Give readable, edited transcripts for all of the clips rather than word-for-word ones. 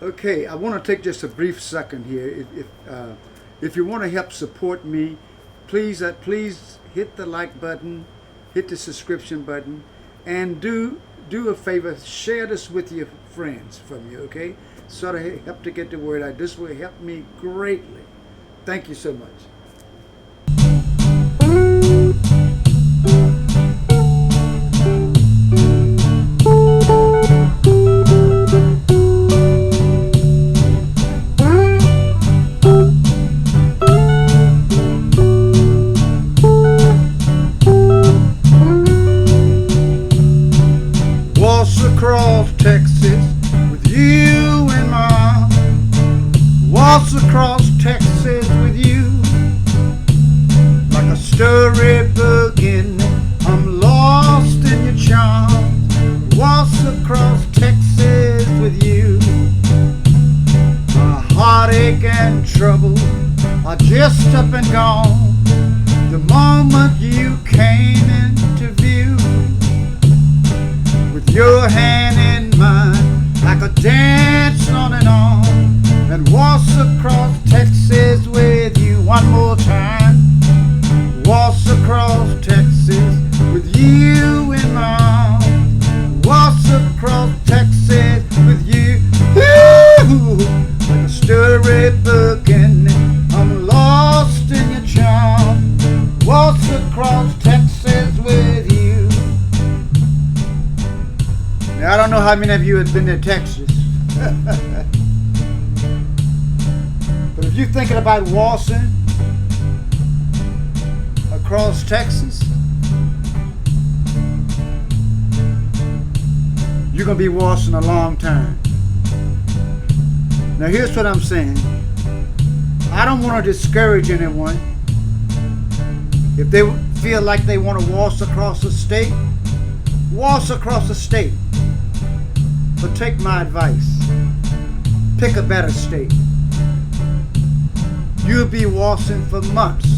Okay, I want to take just a brief second here. If you want to help support me, please hit the like button, hit the subscription button, and do a favor, share this with your friends from you. Okay, sort of help to get the word out. This will help me greatly. Thank you so much. Across Texas with you and mom. Waltz across Texas with you. Like a storybook in I'm lost in your charm. Waltz across Texas with you. My heartache and trouble are just up and gone the moment you came into view. With your hand in mine, I could dance on and waltz across Texas with you one more time. Waltz across Texas with you in my arms. Waltz across Texas with you. Ooh, like a storybook and I'm lost in your charm. Waltz across Texas with you. Now, I don't know how many of you have been to Texas. But if you're thinking about waltzing across Texas, you're going to be waltzing a long time. Now, here's what I'm saying. I don't want to discourage anyone. If they feel like they want to waltz across the state, waltz across the state. But take my advice. Pick a better state. You'll be waltzing for months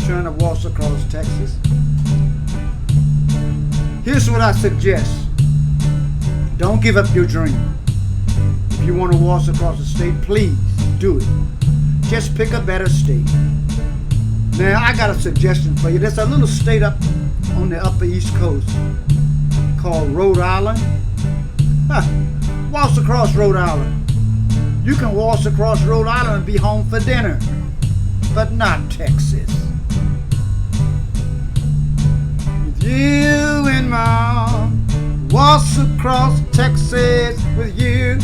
trying to waltz across Texas. Here's what I suggest. Don't give up your dream. If you want to waltz across the state, please do it. Just pick a better state. Now, I got a suggestion for you. There's a little state up on the upper East Coast called Rhode Island. Waltz across Rhode Island. You can waltz across Rhode Island and be home for dinner, but not Texas. With you in my arms, waltz across Texas with you.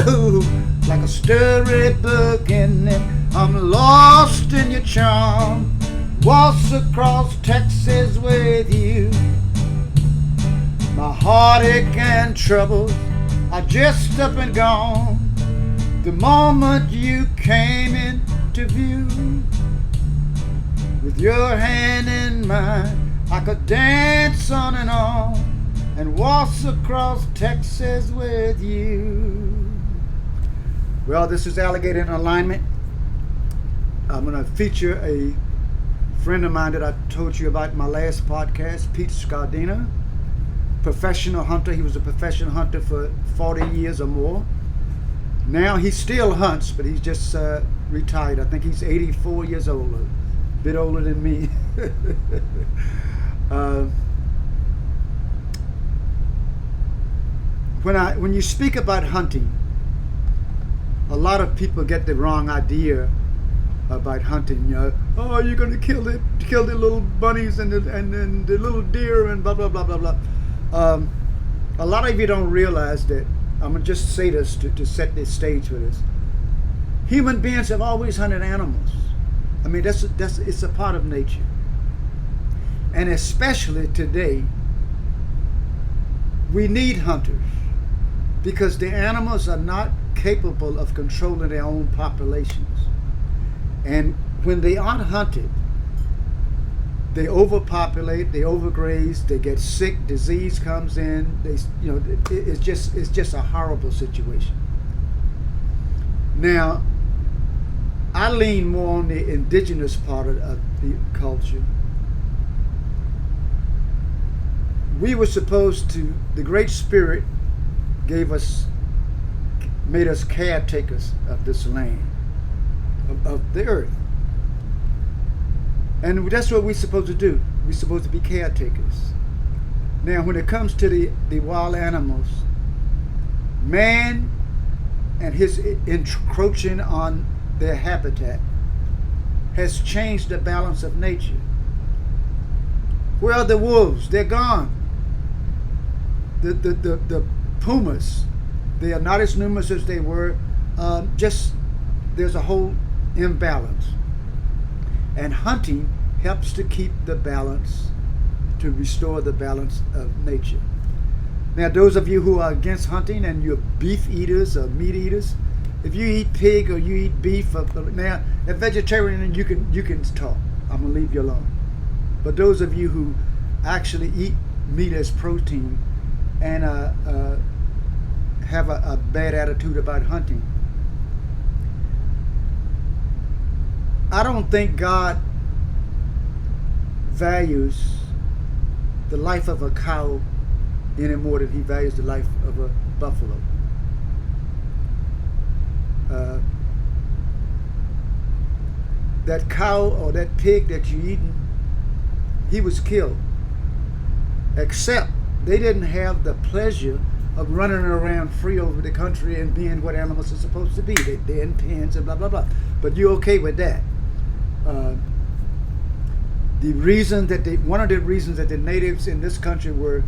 Ooh, like a storybook in it, I'm lost in your charm. Waltz across Texas with you. My heartache and troubles are just up and gone the moment you came into view. With your hand in mine, I could dance on and waltz across Texas with you. Well, this is Alligator in Alignment. I'm going to feature a friend of mine that I told you about in my last podcast, Pete Scardina. Professional hunter. He was a professional hunter for 40 years or more. Now he still hunts, but he's just retired. I think he's 84 years old, a bit older than me. When you speak about hunting, a lot of people get the wrong idea about hunting. You know, oh, you're going to kill the little bunnies and the little deer and blah blah blah blah blah. A lot of you don't realize that. I'm going to just say this to set the stage for this. Human beings have always hunted animals. I mean, it's a part of nature. And especially today, we need hunters because the animals are not capable of controlling their own populations. And when they aren't hunted, they overpopulate, they overgraze, they get sick, disease comes in. It's just a horrible situation. Now, I lean more on the indigenous part of the culture. We were supposed to, the Great Spirit gave us made us caretakers of this land, of the earth. And that's what we're supposed to do. We're supposed to be caretakers. Now, when it comes to the wild animals, man and his encroaching on their habitat has changed the balance of nature. Where are the wolves? They're gone. The pumas, they are not as numerous as they were. Just there's a whole imbalance. And hunting helps to keep the balance, to restore the balance of nature. Now, those of you who are against hunting and you're beef eaters or meat eaters, if you eat pig or you eat beef, now, a vegetarian, you can talk. I'm gonna leave you alone. But those of you who actually eat meat as protein and have a bad attitude about hunting, I don't think God values the life of a cow any more than he values the life of a buffalo. That cow or that pig that you're eating, he was killed. Except they didn't have the pleasure of running around free over the country and being what animals are supposed to be. They're in pens and blah, blah, blah. But you're okay with that. The reason that one of the reasons that the natives in this country were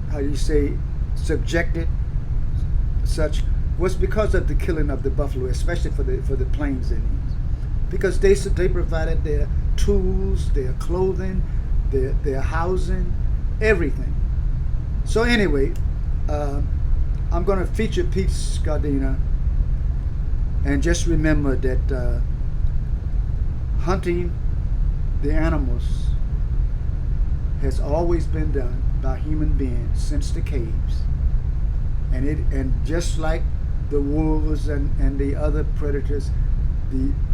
how do you say, subjected such, was because of the killing of the buffalo, especially for the Plains Indians, because they provided their tools, their clothing, their housing, everything. So anyway, I'm going to feature Pete Scardina, and just remember that hunting the animals has always been done by human beings since the caves, and just like the wolves and the other predators,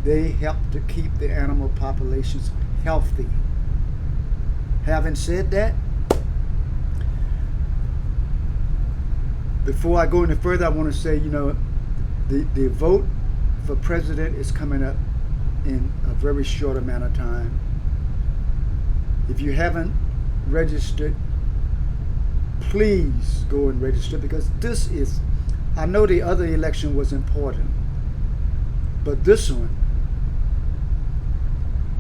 they help to keep the animal populations healthy. Having said that, before I go any further, I want to say, the vote for president is coming up in a very short amount of time. If you haven't registered, please go and register, because this is, I know the other election was important, but this one,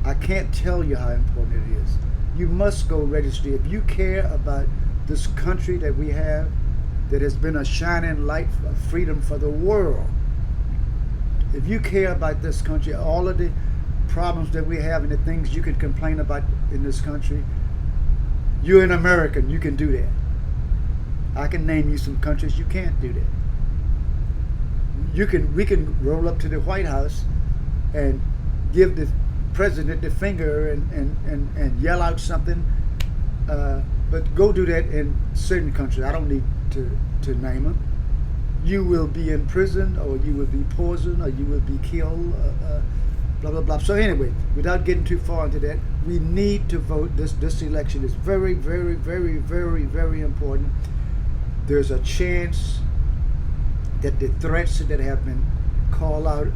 I can't tell you how important it is. You must go register. If you care about this country that we have, that has been a shining light of freedom for the world, if you care about this country, all of the problems that we have and the things you could complain about in this country, you're an American, you can do that. I can name you some countries you can't do that. We can roll up to the White House and give the president the finger and yell out something, but go do that in certain countries. I don't need to name them. You will be in prison, or you will be poisoned, or you will be killed, blah, blah, blah. So anyway, without getting too far into that, we need to vote. This election is very, very, very, very, very important. There's a chance that the threats that have been called out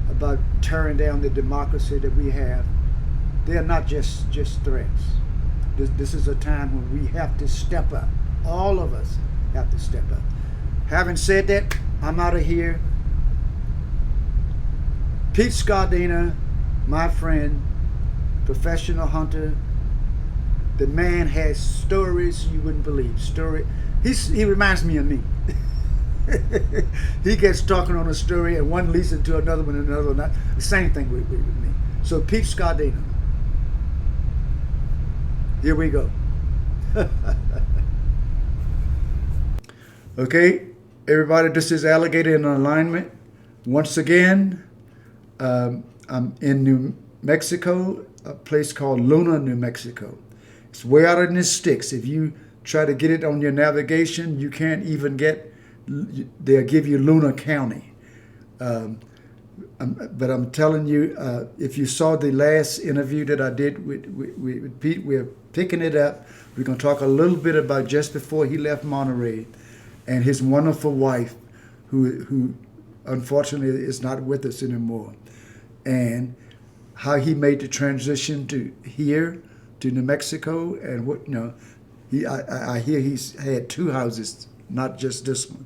about tearing down the democracy that we have, they are not just threats. This is a time when we have to step up. All of us have to step up. Having said that, I'm out of here. Pete Scardina, my friend, professional hunter. The man has stories you wouldn't believe. He reminds me of me. He gets talking on a story and one leads into another one and another one. The same thing with me. So Pete Scardina. Here we go. Okay, everybody, this is Alligator in Alignment. Once again, I'm in New Mexico, a place called Luna, New Mexico. It's way out in the sticks. If you try to get it on your navigation, you can't even they'll give you Luna County. But I'm telling you, if you saw the last interview that I did with Pete, we're picking it up. We're going to talk a little bit about just before he left Monterey and his wonderful wife, who unfortunately is not with us anymore, and how he made the transition to here to New Mexico, and what I hear he's had 2 houses, not just this one.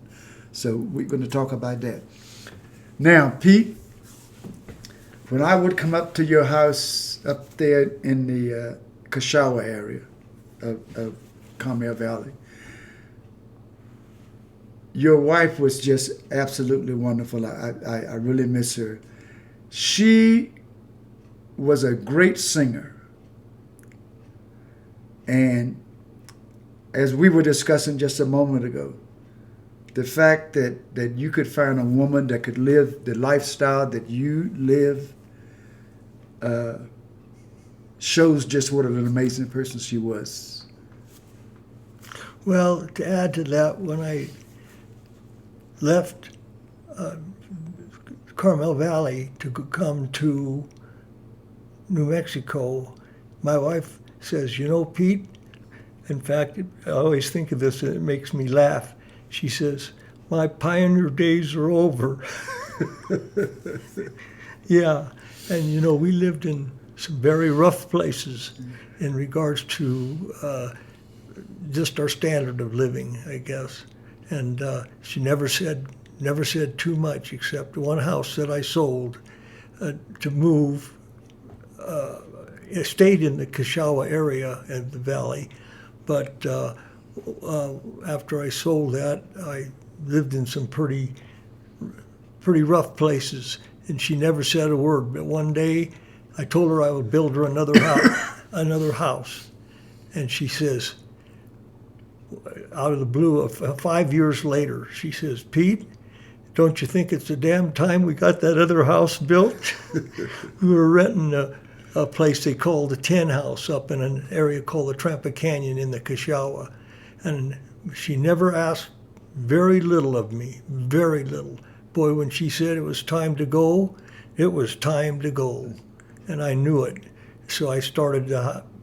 So we're going to talk about that. Now, Pete, when I would come up to your house up there in the Kashawa area of Carmel Valley, your wife was just absolutely wonderful. I really miss her. She was a great singer. And as we were discussing just a moment ago, the fact that you could find a woman that could live the lifestyle that you live shows just what an amazing person she was. Well, to add to that, when I left Carmel Valley to come to New Mexico, my wife says, you know, Pete, in fact, I always think of this and it makes me laugh. She says, my pioneer days are over. Yeah, and you know, we lived in some very rough places in regards to just our standard of living, I guess. And she never said too much, except one house that I sold to move. It stayed in the Kashawa area of the valley, but after I sold that, I lived in some pretty rough places, and she never said a word. But one day, I told her I would build her another house, and she says, out of the blue, 5 years later, she says, Pete, don't you think it's a damn time we got that other house built? We were renting a place they called the Tin House up in an area called the Trampa Canyon in the Kashawa. And she never asked very little of me, very little. Boy, when she said it was time to go, it was time to go. And I knew it. So I started,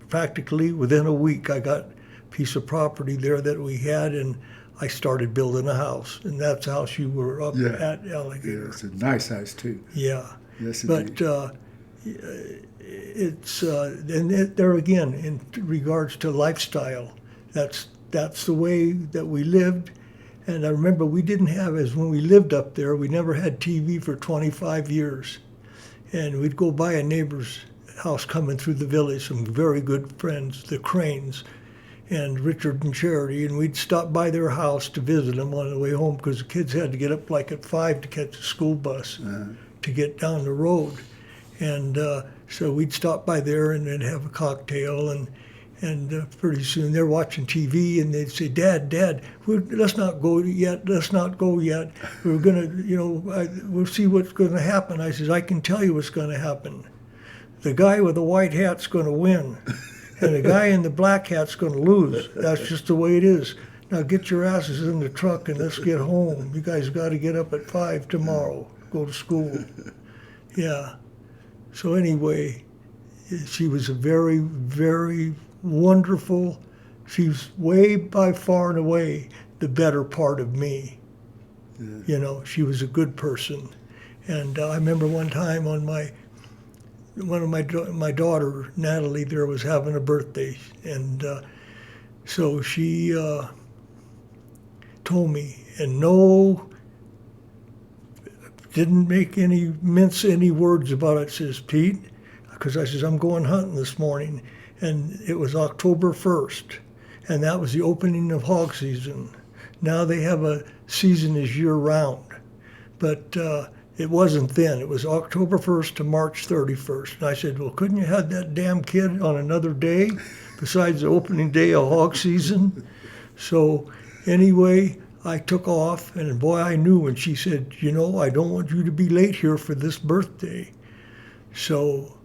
practically within a week, I got a piece of property there that we had, and I started building a house. And that's the house you were up at Alligator. Yeah, it's a nice house, too. Yeah. Yes, indeed. But it's, and there again, in regards to lifestyle, that's the way that we lived. And I remember we didn't have, as when we lived up there, we never had TV for 25 years. And we'd go by a neighbor's house coming through the village, some very good friends, the Cranes, and Richard and Charity, and we'd stop by their house to visit them on the way home because the kids had to get up like at 5 to catch the school bus to get down the road. And so we'd stop by there and then have a cocktail, and pretty soon they're watching TV and they'd say, Dad, let's not go yet. We're going to, we'll see what's going to happen. I says, I can tell you what's going to happen. The guy with the white hat's going to win, and the guy in the black hat's going to lose. That's just the way it is. Now get your asses in the truck and let's get home. You guys got to get up at 5 tomorrow, go to school. Yeah. So anyway, she was a very, very wonderful, she's way by far and away the better part of me. Yeah. You know, she was a good person. And I remember one time on my daughter, Natalie, there was having a birthday. And so she told me, and didn't mince any words about it, says, Pete, because I says, I'm going hunting this morning. And it was October 1st, and that was the opening of hog season. Now they have a season is year-round, but it wasn't then. It was October 1st to March 31st. And I said, well, couldn't you have that damn kid on another day besides the opening day of hog season? So anyway, I took off, and boy, I knew when she said, I don't want you to be late here for this birthday. So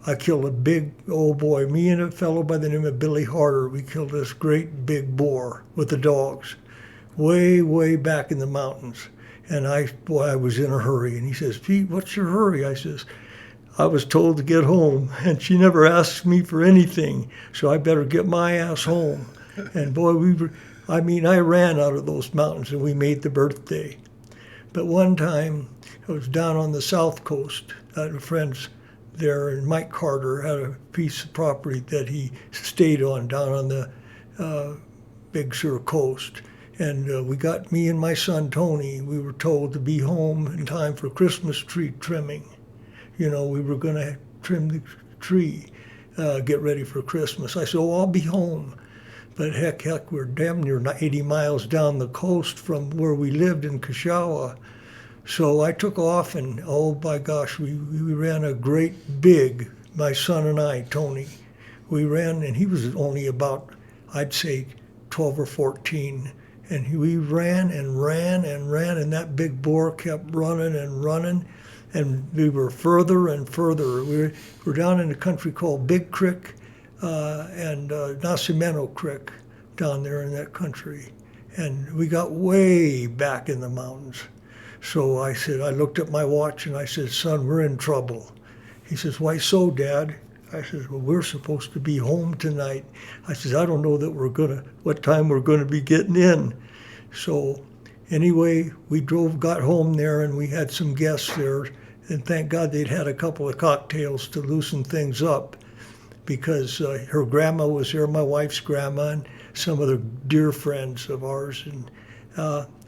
I killed a big old boy. Me and a fellow by the name of Billy Harder, we killed this great big boar with the dogs way, way back in the mountains. And I was in a hurry. And he says, Pete, what's your hurry? I says, I was told to get home, and she never asked me for anything, so I better get my ass home. And boy, I ran out of those mountains, and we made the birthday. But one time, I was down on the south coast. I had friends there, and Mike Carter had a piece of property that he stayed on down on the Big Sur coast. And me and my son Tony, we were told to be home in time for Christmas tree trimming. We were going to trim the tree, get ready for Christmas. I said, I'll be home. But heck, we're damn near 80 miles down the coast from where we lived in Kashawa. So I took off, and oh my gosh, we ran a great big, my son and I, Tony. We ran, and he was only about, I'd say, 12 or 14. And we ran and ran and ran, and that big boar kept running and running. And we were further and further. We were down in a country called Big Creek and Nacimiento Creek down there in that country. And we got way back in the mountains. So I looked at my watch and I said, son, we're in trouble. He says, why so, Dad? I says, well, we're supposed to be home tonight. I says, I don't know that what time we're going to be getting in. So anyway, we got home there, and we had some guests there. And thank God they'd had a couple of cocktails to loosen things up, because her grandma was there, my wife's grandma, and some other dear friends of ours. And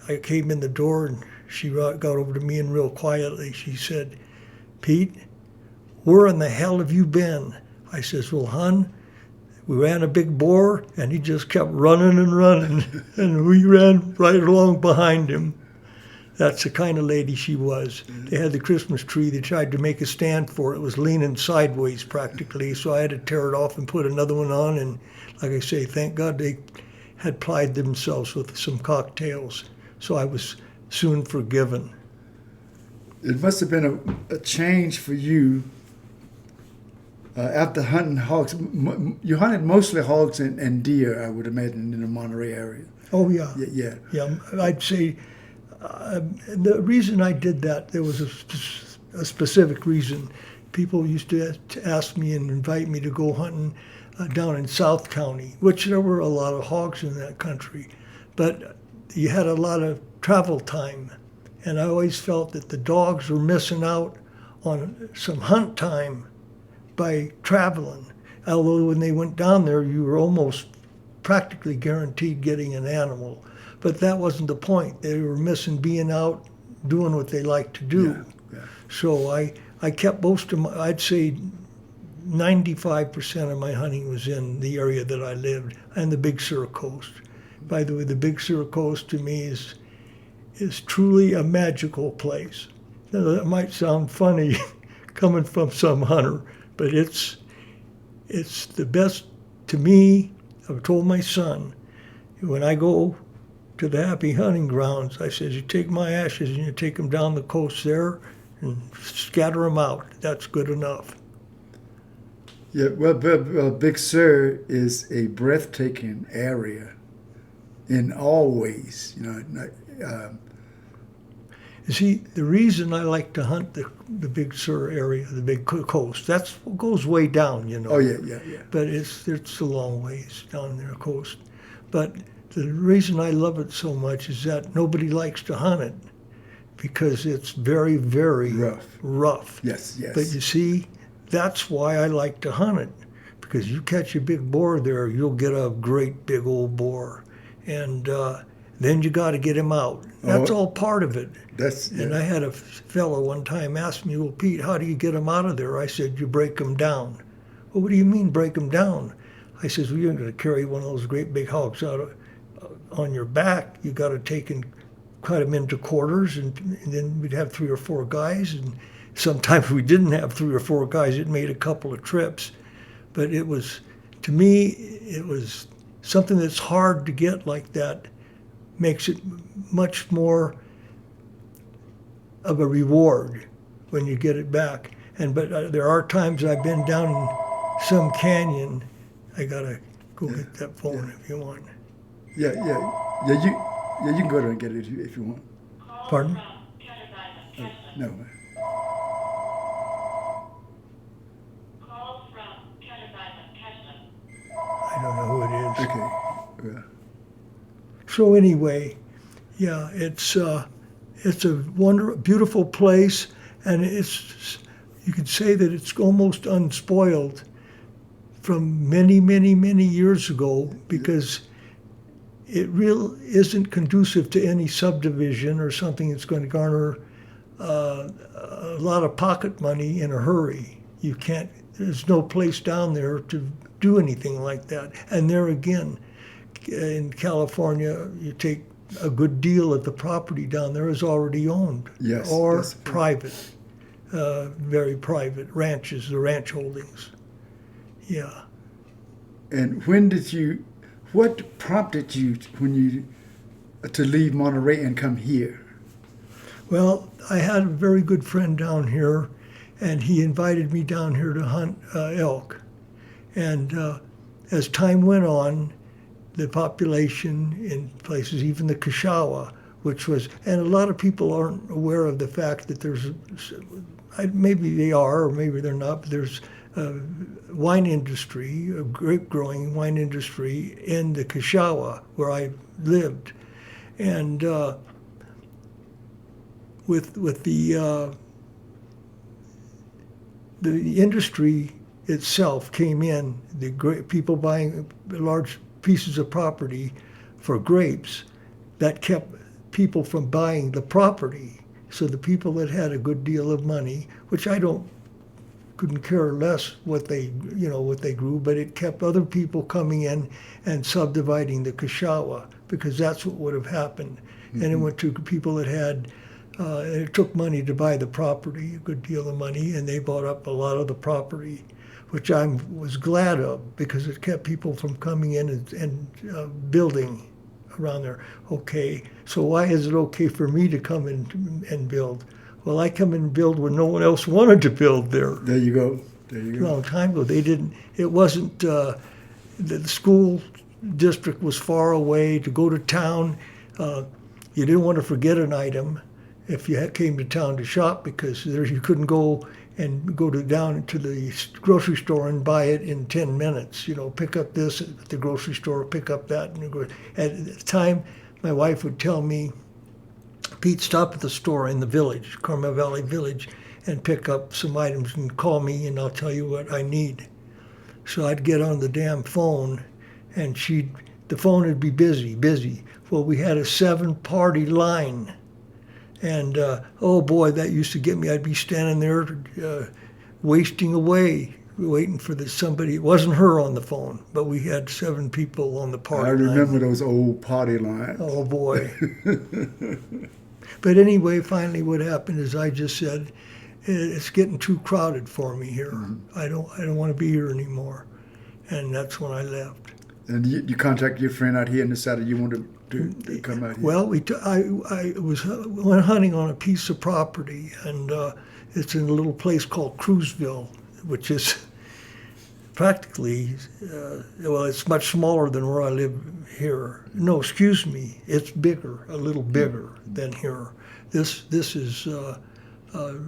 I came in the door, and she got over to me, and real quietly she said, Pete, where in the hell have you been? I says, well, hon, we ran a big boar, and he just kept running and running, and we ran right along behind him. That's the kind of lady she was. They had the Christmas tree. They tried to make a stand for it. It was leaning sideways practically, so I had to tear it off and put another one on. And like I say, thank God they had plied themselves with some cocktails, so I was soon forgiven. It must have been a change for you after hunting hogs. You hunted mostly hogs and deer, I would imagine, in the Monterey area. Oh, yeah. Yeah. Yeah, I'd say the reason I did that, there was a specific reason. People used to ask me and invite me to go hunting down in South County, which there were a lot of hogs in that country. But you had a lot of travel time. And I always felt that the dogs were missing out on some hunt time by traveling. Although when they went down there, you were almost practically guaranteed getting an animal. But that wasn't the point. They were missing being out doing what they like to do. Yeah. So I kept most of I'd say 95% of my hunting was in the area that I lived and the Big Sur coast. By the way, the Big Sur coast to me is truly a magical place. Now, that might sound funny coming from some hunter, but it's the best to me. I've told my son, when I go to the happy hunting grounds, I said, you take my ashes and you take them down the coast there and scatter them out. That's good enough. Yeah, well, Big Sur is a breathtaking area in all ways. You see, the reason I like to hunt the Big Sur area, the Big Coast, that's what goes way down, Oh, yeah. But it's a long ways down there, coast. But the reason I love it so much is that nobody likes to hunt it because it's very, very rough. Yes. But you see, that's why I like to hunt it, because you catch a big boar there, you'll get a great big old boar. And then you got to get him out. That's all part of it. And I had a fellow one time ask me, well, Pete, how do you get him out of there? I said, you break him down. Well, what do you mean break him down? I says, well, you're going to carry one of those great big hogs out on your back. You got to take and cut him into quarters, and then we'd have 3 or 4 guys. And sometimes we didn't have 3 or 4 guys. It made a couple of trips. But it was, to me, it was something that's hard to get like that. Makes it much more of a reward when you get it back. But there are times I've been down in some canyon. I gotta go get that phone if you want. Yeah. You can go there and get it if you want. Pardon? No. Call from Countersign Cashman. I don't know who it is. Okay. Yeah. So anyway, yeah, it's a beautiful place, and you could say that it's almost unspoiled from many, many, many years ago, because it really isn't conducive to any subdivision or something that's going to garner a lot of pocket money in a hurry. You can't. There's no place down there to do anything like that. And there again, in California, you take a good deal of the property down there is already owned, Yes, or that's true. private, very private ranches, the ranch holdings. Yeah. And what prompted you to leave Monterey and come here? Well, I had a very good friend down here, and he invited me down here to hunt elk. And as time went on, the population in places, even the Kashawa, and a lot of people aren't aware of the fact that maybe they are, or maybe they're not, but there's a wine industry, a grape growing wine industry in the Kashawa where I lived. And with the industry itself came in, people buying large pieces of property for grapes, that kept people from buying the property. So the people that had a good deal of money, which couldn't care less what they grew, but it kept other people coming in and subdividing the Kashawa, because that's what would have happened. Mm-hmm. And it went to people that had, it took money to buy the property, a good deal of money, and they bought up a lot of the property, which I was glad of, because it kept people from coming in and building around there. Okay, so why is it okay for me to come in and build? Well, I come and build when no one else wanted to build there. There you go. A long time ago. They didn't, it wasn't, the school district was far away. To go to town, you didn't want to forget an item if you came to town to shop, because you couldn't go down to the grocery store and buy it in 10 minutes. Pick up this at the grocery store, pick up that. At the time, my wife would tell me, Pete, stop at the store in the village, Carmel Valley Village, and pick up some items and call me and I'll tell you what I need. So I'd get on the damn phone and the phone would be busy. Well, we had a 7-party line. And, oh boy, that used to get me. I'd be standing there wasting away, waiting for somebody. It wasn't her on the phone, but we had 7 people on the party line. I remember those old party lines. Oh boy. But anyway, finally what happened is I just said, it's getting too crowded for me here. Mm-hmm. I don't want to be here anymore. And that's when I left. And you contacted your friend out here and decided you wanted to come out here? Well, I went hunting on a piece of property, and it's in a little place called Cruzville, which is practically, it's much smaller than where I live here. No, excuse me, it's bigger, a little bigger than here. This is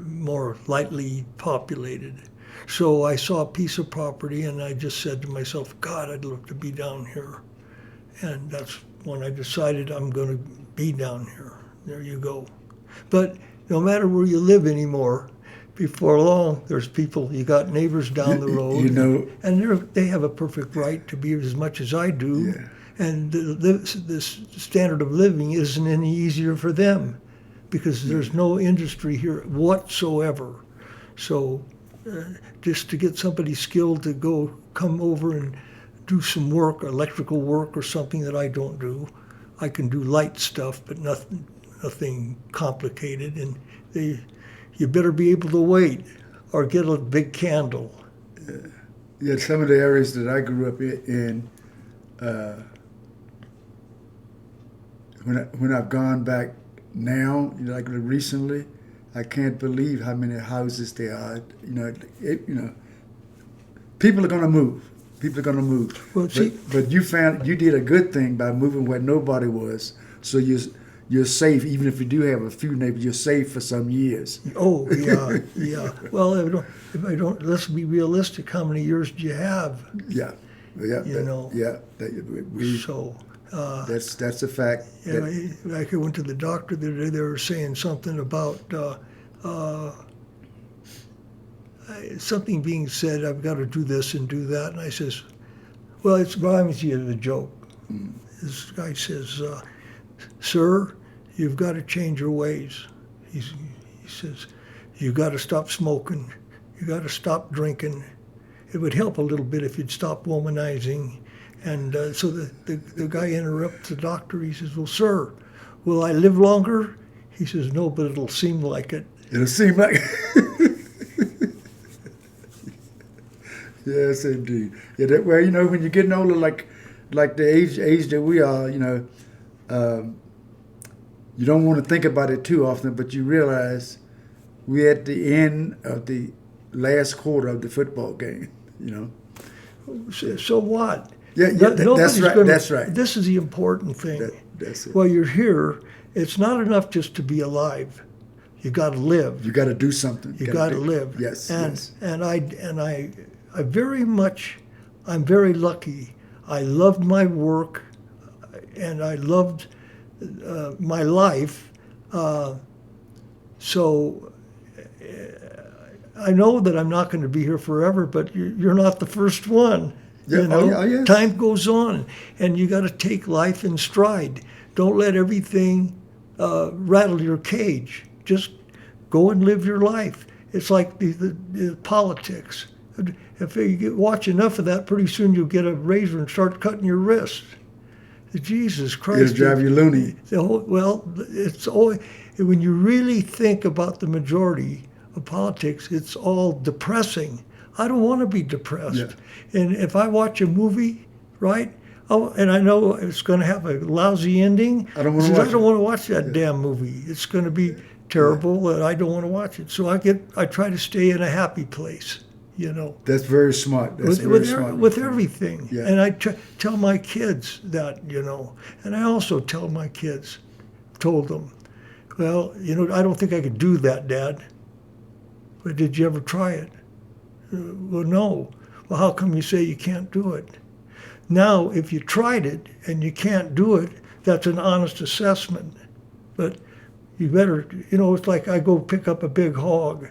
more lightly populated. So I saw a piece of property, and I just said to myself, God, I'd love to be down here. And that's when I decided I'm going to be down here. There you go. But no matter where you live anymore, before long, there's people, you got neighbors down the road, and they have a perfect right to be as much as I do. Yeah. And this standard of living isn't any easier for them, because there's no industry here whatsoever. So just to get somebody skilled to come over and do some work, electrical work or something that I don't do. I can do light stuff, but nothing complicated. And you better be able to wait or get a big candle. Yeah, some of the areas that I grew up in, when I've gone back now, like recently, I can't believe how many houses there are. People are going to move. Well, but you did a good thing by moving where nobody was. So you you're safe. Even if you do have a few neighbors, you're safe for some years. Oh, yeah, yeah. Well, if I don't, let's be realistic. How many years do you have? Yeah, yeah, You know. yeah. So, That's a fact. yeah, like I went to the doctor the other day, they were saying something about something being said, I've got to do this and do that. And I says, well, it reminds you of a joke. This guy says, sir, you've got to change your ways. He says, you've got to stop smoking. You got to stop drinking. It would help a little bit if you'd stop womanizing. And so the guy interrupts the doctor. He says, well, sir, will I live longer? He says, no, but it'll seem like it. It'll seem like Yes, indeed. Yeah, well, when you're getting older, like the age that we are, you don't want to think about it too often, but you realize we're at the end of the last quarter of the football game, So what? Yeah, that's right. That's right. This is the important thing. That's it. While you're here, it's not enough just to be alive. You got to live. You got to do something. You got to live. Yes. And I very much, I'm very lucky. I loved my work, and I loved my life. So I know that I'm not going to be here forever, but you're not the first one. Yeah. Oh, yes. Time goes on, and you got to take life in stride. Don't let everything rattle your cage. Just go and live your life. It's like the politics. If you watch enough of that, pretty soon you'll get a razor and start cutting your wrist. Jesus Christ! It'll drive you loony. Well, it's always, when you really think about the majority of politics, it's all depressing. I don't want to be depressed. Yeah. And if I watch a movie, right? Oh, and I know it's going to have a lousy ending. I don't want to watch that damn movie. It's going to be terrible, and I don't want to watch it. So I try to stay in a happy place. That's very smart. That's very smart. With everything. Yeah. And I tell my kids that, and I also tell my kids, told them, well, I don't think I could do that, Dad. But did you ever try it? Well, no. Well, how come you say you can't do it? Now, if you tried it and you can't do it, that's an honest assessment. But you better, it's like I go pick up a big hog,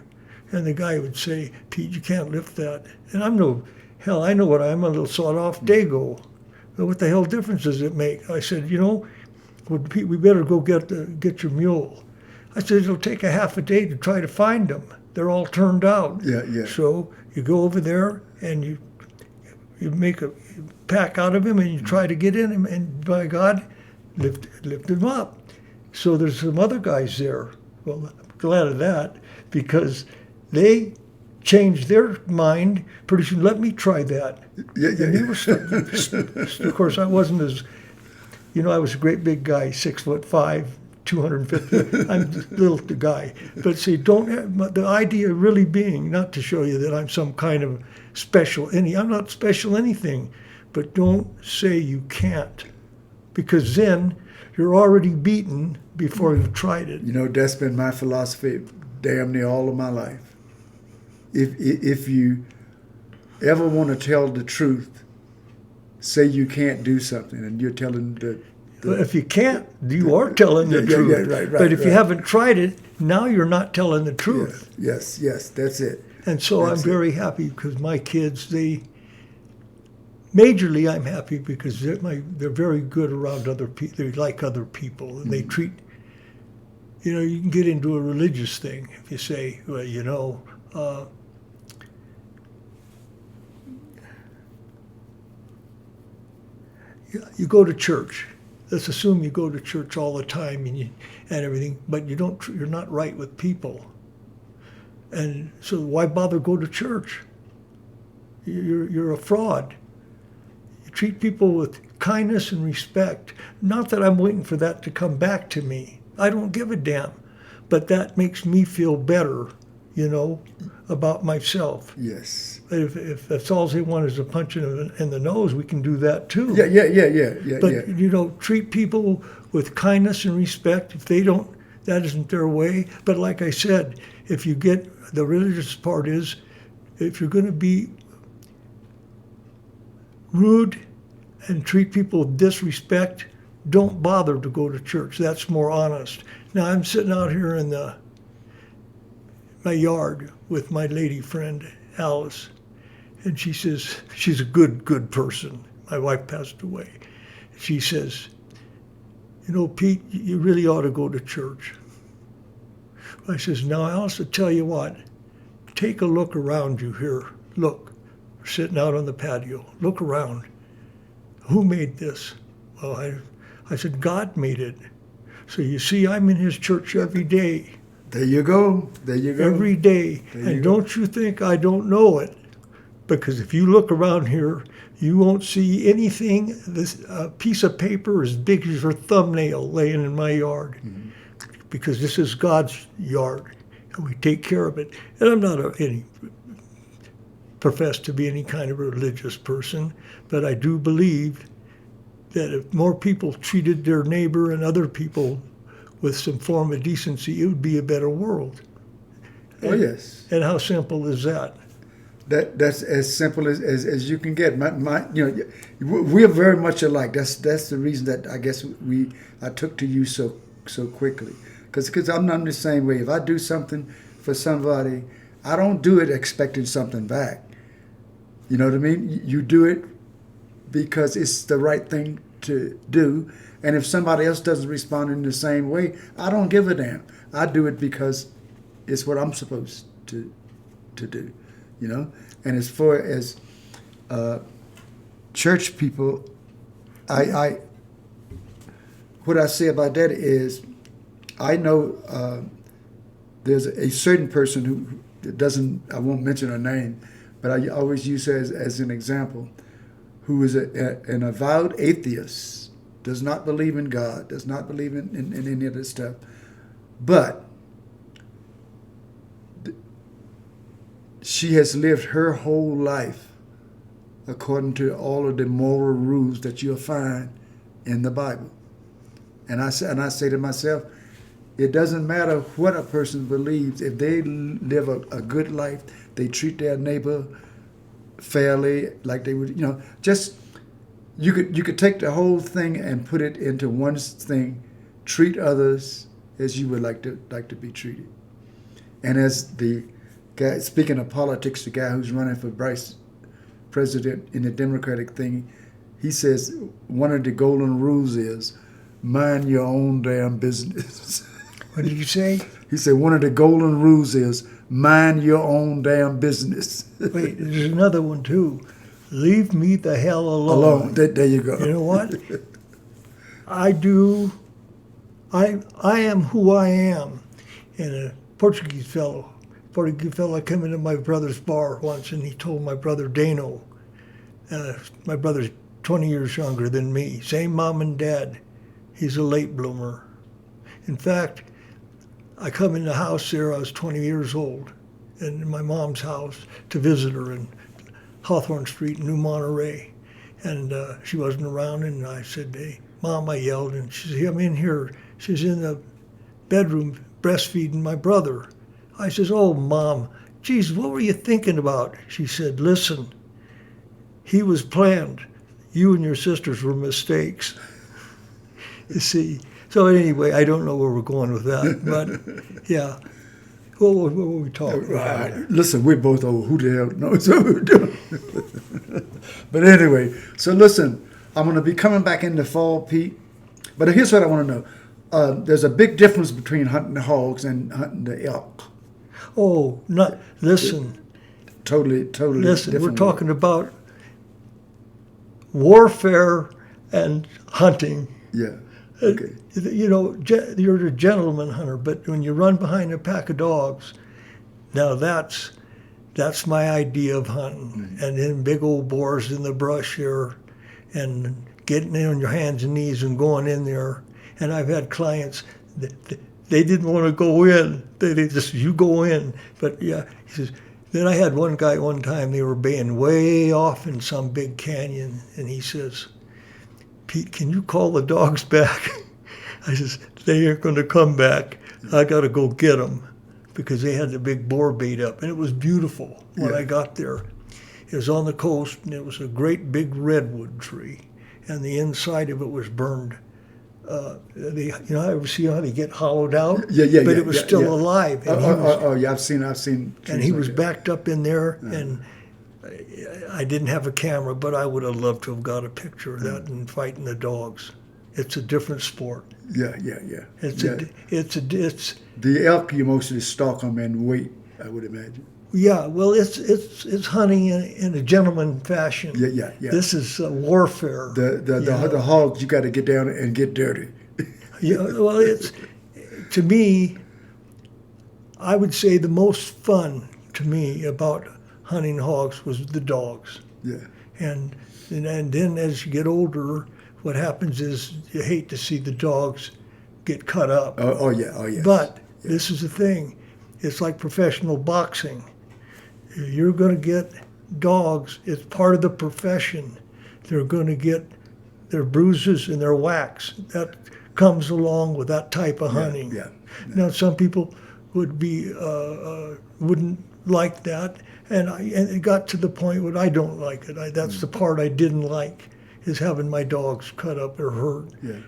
and the guy would say, Pete, you can't lift that. And I know what I am, a little sawed-off dago. But what the hell difference does it make? I said, well, Pete, we better go get your mule. I said, it'll take a half a day to try to find them. They're all turned out. Yeah. So you go over there and you make a pack out of him and you try to get in him, and by God, lift him up. So there's some other guys there. Well, I'm glad of that, because they changed their mind. Pretty soon, let me try that. Yeah. Of course, I wasn't as, I was a great big guy, 6'5", 250. I'm a little guy. But see, the idea really being not to show you that I'm some kind of special. I'm not special anything. But don't say you can't, because then you're already beaten before you've tried it. That's been my philosophy damn near all of my life. If you ever want to tell the truth, say you can't do something, and you're telling Well, if you can't, you are telling the truth. Yeah, right, but if you haven't tried it, now you're not telling the truth. Yes, that's it. And so I'm very happy because my kids, majorly I'm happy because they're very good around other people. They like other people, and they treat, you can get into a religious thing if you say, well, you go to church. Let's assume you go to church all the time and everything, but you're not right with people. And so why bother go to church? You're a fraud. You treat people with kindness and respect. Not that I'm waiting for that to come back to me. I don't give a damn. But that makes me feel better, about myself. Yes. If that's all they want is a punch in the nose, we can do that too. Yeah. But treat people with kindness and respect. If they don't, that isn't their way. But like I said, if you get the religious part is, if you're going to be rude and treat people with disrespect, don't bother to go to church. That's more honest. Now I'm sitting out here in my yard with my lady friend Alice, and she says she's a good person. My wife passed away. She says, Pete, you really ought to go to church. I says, now Alice, I'll tell you what, take a look around you here. Look, we're sitting out on the patio. Look around. Who made this? Well, I said, God made it. So you see, I'm in his church every day. There you go. Every day. And don't you think I don't know it? Because if you look around here, you won't see anything, this piece of paper as big as your thumbnail laying in my yard. Mm-hmm. Because this is God's yard, and we take care of it. And I'm not professed to be any kind of religious person, but I do believe that if more people treated their neighbor and other people with some form of decency, it would be a better world. Yes. And how simple is that? That's as simple as you can get. We are very much alike. That's the reason that I guess I took to you so quickly, because I'm not the same way. If I do something for somebody, I don't do it expecting something back. You know what I mean? You do it because it's the right thing to do. And if somebody else doesn't respond in the same way, I don't give a damn. I do it because it's what I'm supposed to do. And as far as church people, what I say about that is, I know there's a certain person who doesn't, I won't mention her name, but I always use her as an example, who is an avowed atheist, does not believe in God, does not believe in any of this stuff, but she has lived her whole life according to all of the moral rules that you'll find in the Bible. And I say to myself, it doesn't matter what a person believes. If they live a good life, they treat their neighbor fairly, like they would, just you could take the whole thing and put it into one thing: treat others as you would like to be treated. And as the guy, speaking of politics, the guy who's running for vice president in the Democratic thing, he says one of the golden rules is mind your own damn business. What did you say? He said one of the golden rules is mind your own damn business. Wait, there's another one too. Leave me the hell alone. There you go. You know what? I am who I am. And a Portuguese fellow came into my brother's bar once, and he told my brother Dano, my brother's 20 years younger than me, same mom and dad. He's a late bloomer. In fact, I come in the house there, I was 20 years old, in my mom's house to visit her in Hawthorne Street in New Monterey. And she wasn't around, and I said, hey, Mom, I yelled, and she said, I'm in here. She's in the bedroom breastfeeding my brother. I says, oh, Mom, geez, what were you thinking about? She said, listen, he was planned. You and your sisters were mistakes. You see. So anyway, I don't know where we're going with that, but yeah. What were we talking about? Listen, we're both old. Who the hell knows what we're doing? But anyway, so listen, I'm going to be coming back in the fall, Pete. But here's what I want to know. There's a big difference between hunting the hogs and hunting the elk. Oh, listen. Totally Listen, different. we're talking about warfare and hunting. Yeah. Okay. You're a gentleman hunter, but when you run behind a pack of dogs, now that's my idea of hunting. Mm-hmm. And then big old boars in the brush here, and getting in on your hands and knees and going in there. And I've had clients that they didn't want to go in. They just, you go in. But yeah, he says, then I had one guy one time, they were baying way off in some big canyon, and he says, Pete, can you call the dogs back? I says, they aren't going to come back. I got to go get them, because they had the big boar bait up, and it was beautiful when I got there. It was on the coast, and it was a great big redwood tree, and the inside of it was burned. Ever see how they get hollowed out? But it was still alive. And I've seen. And he was backed up in there, and I didn't have a camera, but I would have loved to have got a picture of that and fighting the dogs. It's a different sport. Yeah. It's the elk you mostly stalk them and wait, I would imagine. Yeah, well, it's hunting in a gentleman fashion. Yeah. This is warfare. The hogs, you got to get down and get dirty. Yeah, well, to me, I would say the most fun to me about hunting hogs was the dogs. Yeah. And then as you get older, what happens is you hate to see the dogs get cut up. Oh yeah. But this is the thing. It's like professional boxing. You're going to get dogs. It's part of the profession. They're going to get their bruises and their whacks. That comes along with that type of hunting. Yeah. Now, some people would wouldn't like that, and it got to the point where I don't like it. That's the part I didn't like, is having my dogs cut up or hurt. Yeah.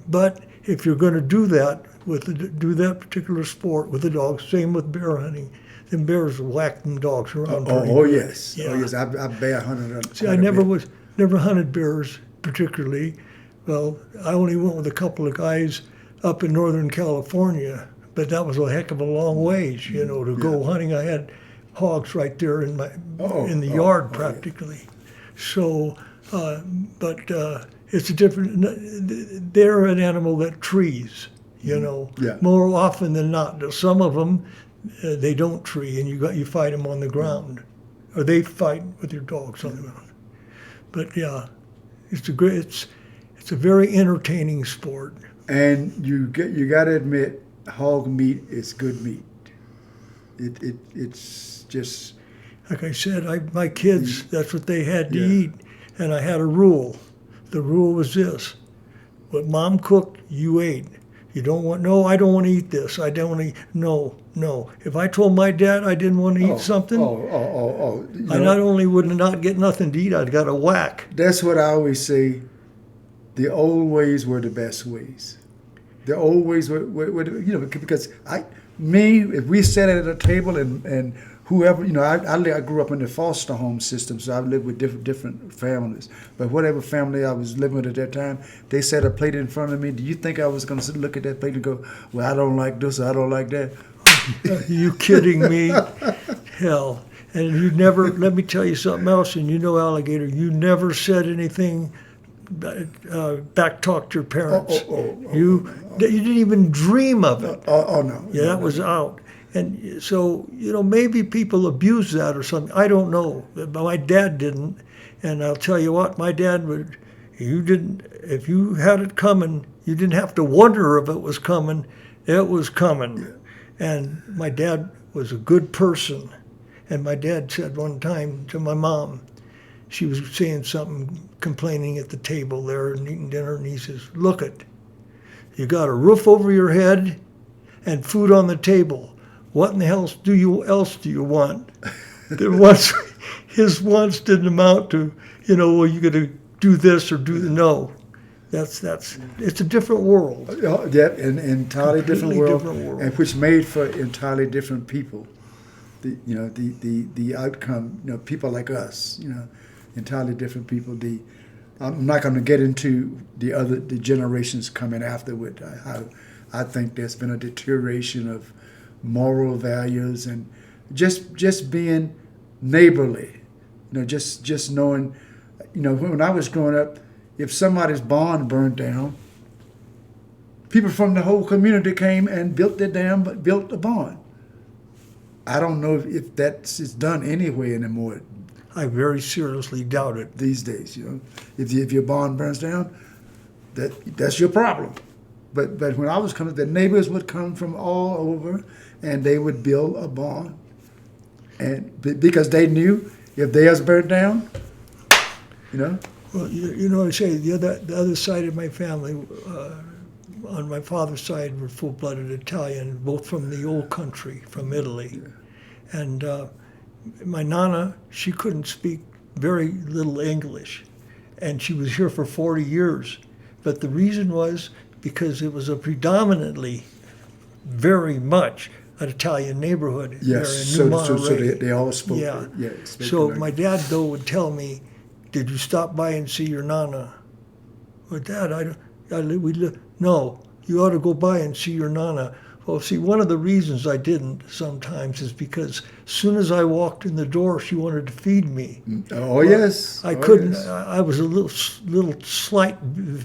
But if you're going to do that do that particular sport with the dogs, same with bear hunting. Them bears whack them dogs around. Yes. Yeah. Oh yes. I bear hunted. See, I never hunted bears particularly. Well, I only went with a couple of guys up in Northern California, but that was a heck of a long ways, to go hunting. I had hogs right there in the yard practically. So, but it's a different. They're an animal that trees, more often than not. Some of them they don't tree, and you fight them on the ground, or they fight with your dogs on the ground. But yeah, it's a very entertaining sport. And you got to admit, hog meat is good meat. It's just, like I said, my kids, that's what they had to eat, and I had a rule. The rule was this: what Mom cooked, you ate. You don't want, no, I don't want to eat this. I don't want to eat, no. If I told my dad I didn't want to eat something, I not only would not get nothing to eat, I'd got a whack. That's what I always say. The old ways were the best ways. The old ways were because if we sat at a table and whoever, I grew up in the foster home system, so I lived with different families. But whatever family I was living with at that time, they set a plate in front of me. Do you think I was going to look at that plate and go, well, I don't like this, or I don't like that? Are you kidding me? Hell. And you never, let me tell you something else, and Alligator, you never said anything back talk to your parents. You didn't even dream of it. No. Yeah, that was out. And so, maybe people abuse that or something. I don't know. But my dad didn't. And I'll tell you what, my dad would, if you had it coming, you didn't have to wonder if it was coming. It was coming. Yeah. And my dad was a good person. And my dad said one time to my mom, she was saying something, complaining at the table there and eating dinner, and he says, look it, you got a roof over your head and food on the table. What in the hell do you want? His wants didn't amount to, well, you got to do this or do no. It's a different world. Yeah, an entirely different world, and which made for entirely different people. The outcome, people like us, entirely different people. I'm not going to get into the generations coming afterward. I think there's been a deterioration of moral values and just being neighborly. Just knowing. When I was growing up, if somebody's barn burned down, people from the whole community came and built a barn. I don't know if that's done anywhere anymore. I very seriously doubt it these days. If your barn burns down, that's your problem. But when I was coming, the neighbors would come from all over, and they would build a barn, and because they knew if theirs burned down, you know. Well, you know, I say the other side of my family, on my father's side, were full-blooded Italian, both from the old country, from Italy, and my nana, she couldn't speak very little English, and she was here for 40 years. But the reason was because it was a predominantly, very much, an Italian neighborhood Yes, there in New so Monterey. they all spoke. Yeah. Spoke So like- my dad, though, would tell me, "Did you stop by and see your nana?" Well, Dad, no, you ought to go by and see your nana. Well, see, one of the reasons I didn't sometimes is because as soon as I walked in the door, she wanted to feed me. Oh yes, I Oh, couldn't. yes. I was a little slight,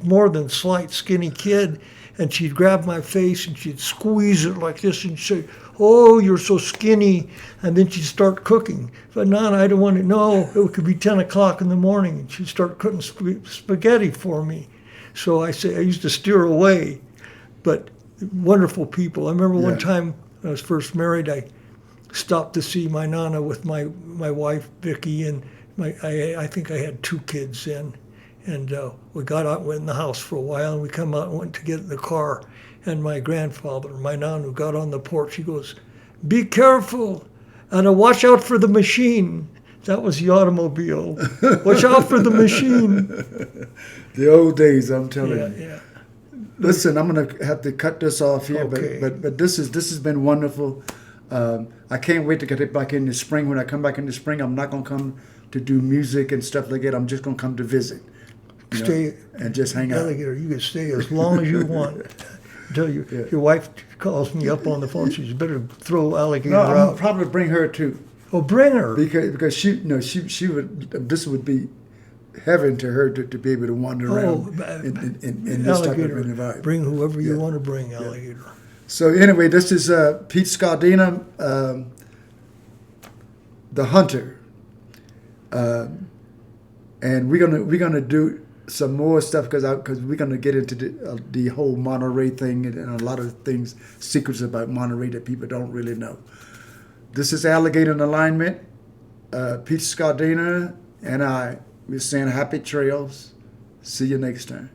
more than slight, skinny kid, and she'd grab my face and she'd squeeze it like this and say, "Oh, you're so skinny," and then she'd start cooking. But Nana, I don't want to. No, it could be 10 o'clock in the morning, and she'd start cooking spaghetti for me. So I used to steer away, but wonderful people. I remember one Yeah. time when I was first married, I stopped to see my nana with my wife Vicky, and I think I had 2 kids then, and we got out, went in the house for a while, and we come out and went to get in the car, and my grandfather, my nana, got on the porch. He goes, "Be careful, and watch out for the machine." That was the automobile. Watch out for the machine. The old days, I'm telling Yeah, you. yeah. Listen, I'm gonna have to cut this off here, Okay. but this has been wonderful. I can't wait to get it back in the spring. When I come back in the spring, I'm not gonna come to do music and stuff like that. I'm just gonna come to visit, you know, Stay, and just hang out. Alligator, you can stay as long as you want. Until Yeah. your wife calls me up on the phone. She says, "Better throw Alligator No, I'm gonna out." probably bring her too, Oh, bring her. because she would, this would be heaven to her to be able to wander around in this type of Alligator, environment. bring whoever you Yeah. want to bring, Alligator. So anyway, this is Pete Scardina, the hunter, and we're gonna do some more stuff because we're gonna get into the whole Monterey thing and a lot of things, secrets about Monterey that people don't really know. This is Alligator in Alignment. Pete Scardina and we're saying happy trails. See you next time.